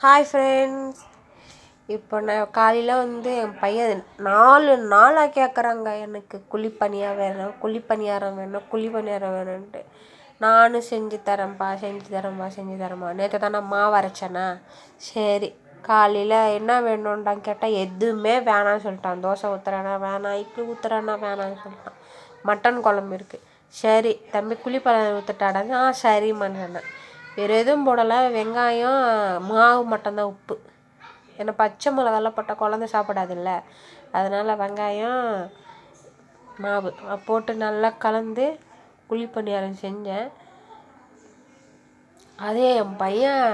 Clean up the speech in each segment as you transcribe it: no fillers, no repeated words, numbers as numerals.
Hi friends. இப்போ நான் காலையில் என் பையன் 4 நாளாக கேட்குறாங்க, எனக்கு குழிப்பணியாரம் வேணும் குழிப்பணியாரம் வேணும்ன்ட்டு. நானும் செஞ்சு தரேன்ப்பா. நேற்று தான் நான் மாவு அரைச்சேனா, சரி காலையில் என்ன வேணும்டான்னு கேட்டால் எதுவுமே வேணான்னு சொல்லிட்டான். தோசை ஊற்றுறானா வேணாம், இட்லி ஊற்றுறானா வேணான்னு சொல்லிட்டான். மட்டன் குழம்பு இருக்குது. சரி தம்பி குழிப்பணியாரம் ஊற்றுட்டாடாங்க. சரிம்மான்னு சொன்னேன். வேறு எதுவும் போடலை, வெங்காயம் மாவு மட்டும்தான், உப்பு. ஏன்னா பச்சை மிளகாலாம் போட்டால் குழந்தை சாப்பிடாதுல்ல, அதனால் வெங்காயம் மாவு போட்டு நல்லா கலந்து குழிப்பணியாரம் செஞ்சேன். அதே என் பையன்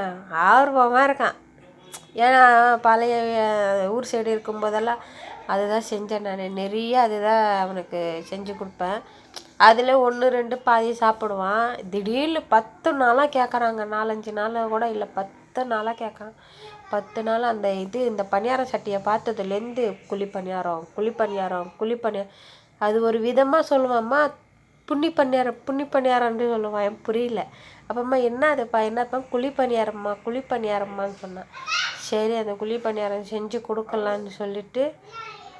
ஆர்வமாக இருக்கான். ஏன்னா பழைய ஊர் சைடு இருக்கும்போதெல்லாம் அதுதான் செஞ்சேன். நான் நிறைய அதுதான் அவனுக்கு செஞ்சு கொடுப்பேன். அதில் 1 2 பாதி சாப்பிடுவான். திடீர்னு 10 நாளாக கேட்குறாங்க. 4-5 நாளாக கூட இல்லை, 10 நாளாக கேட்குறான். 10 நாள் அந்த இந்த பணியாரம் சட்டியை பார்த்ததுலேருந்து குழிப்பணியாரம் அது ஒரு விதமாக சொல்லுவாம்மா, புண்ணி பணியாரம்னு சொல்லுவான். எனக்கு புரியல. அப்பம்மா என்ன அதுப்பா என்னப்பா குழிப்பணியாரம்மான்னு சொன்னான். சரி அந்த குழிப்பணியாரம் செஞ்சு கொடுக்கலான்னு சொல்லிட்டு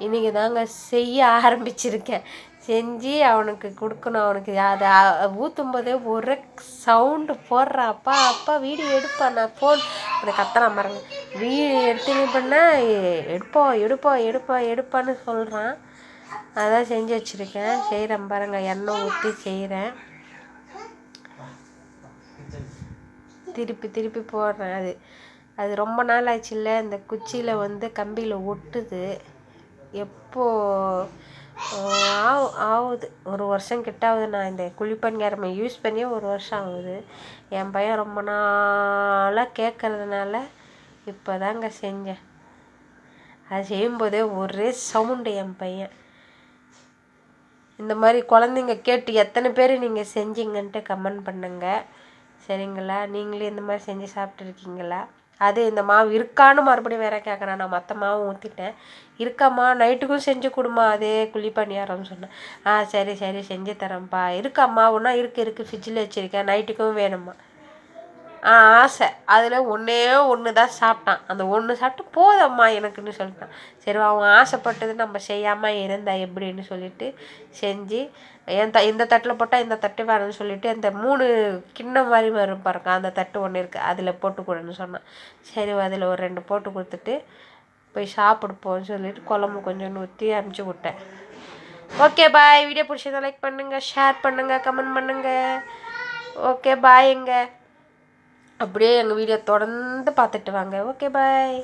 இன்றைக்கி தாங்க செய்ய ஆரம்பிச்சிருக்கேன். செஞ்சு அவனுக்கு கொடுக்கணும். அவனுக்கு அதை ஊற்றும் போதே ஒரு சவுண்டு போடுறான். அப்பா வீடியோ எடுப்பா, நான் ஃபோன் அதை கத்துறான் பாருங்க. வீடியோ எடுத்துன்னு பண்ணால் எடுப்பான்னு சொல்கிறான். அதான் செஞ்சு வச்சுருக்கேன். செய்கிறேன் பாருங்கள், எண்ணெய் ஊற்றி செய்கிறேன். திருப்பி போடுறேன். அது ரொம்ப நாள் ஆச்சுல்ல, இந்த குச்சியில் கம்பியில் ஒட்டுது. எப்போ ஆகுது, 1 வருஷம் கிட்ட ஆகுது. நான் இந்த குழிப்பணியாரம் யூஸ் பண்ணியே 1 வருஷம் ஆகுது. என் பையன் ரொம்ப நாளாக கேட்கறதுனால இப்போ தாங்க செஞ்சேன். அது செய்யும்போதே ஒரே சவுண்டு. என் பையன் இந்த மாதிரி குழந்தைங்க கேட்டு எத்தனை பேர் நீங்கள் செஞ்சீங்கன்ட்டு கமெண்ட் பண்ணுங்கள், சரிங்களா? நீங்களே இந்த மாதிரி செஞ்சு சாப்பிட்ருக்கீங்களா? அது இந்த மாவு இருக்கான்னு மறுபடியும் வேற கேட்குறேன். நான் மற்ற மாவு ஊற்றிட்டேன். இருக்காம்மா, நைட்டுக்கும் செஞ்சு கொடுமா அதே குழிப்பணியாரம்னு சொன்னேன். சரி செஞ்சு தரேன்ப்பா. இருக்காம்மா, ஒன்றா இருக்குது ஃப்ரிட்ஜில் வச்சுருக்கேன், நைட்டுக்கும் வேணும்மா. ஆசை. அதில் ஒன்று தான் சாப்பிட்டான். அந்த ஒன்று சாப்பிட்டு போதம்மா எனக்குன்னு சொல்லிட்டான். சரி அவன் ஆசைப்பட்டது நம்ம செய்யாமல் இருந்தால் எப்படின்னு சொல்லிட்டு செஞ்சு இந்த தட்டில் போட்டால் இந்த தட்டு வேணும்னு சொல்லிவிட்டு அந்த 3 கிண்ணம் மாதிரி வரும் பாருங்க, அந்த தட்டு ஒன்று இருக்குது, அதில் போட்டு கொடுன்னு சொன்னான். சரி அதில் ஒரு 2 போட்டு கொடுத்துட்டு போய் சாப்பிடுப்போன்னு சொல்லிட்டு குழம்பு கொஞ்சோண்டு ஊற்றி அனுப்பிச்சி விட்டேன். Okay bye. வீடியோ பிடிச்சதை லைக் பண்ணுங்கள், ஷேர் பண்ணுங்கள், கமெண்ட் பண்ணுங்கள். ஓகே பாய்ங்க. அப்படியே எங்கள் வீடியோ தொடர்ந்து பார்த்துட்டு வாங்க. Okay bye.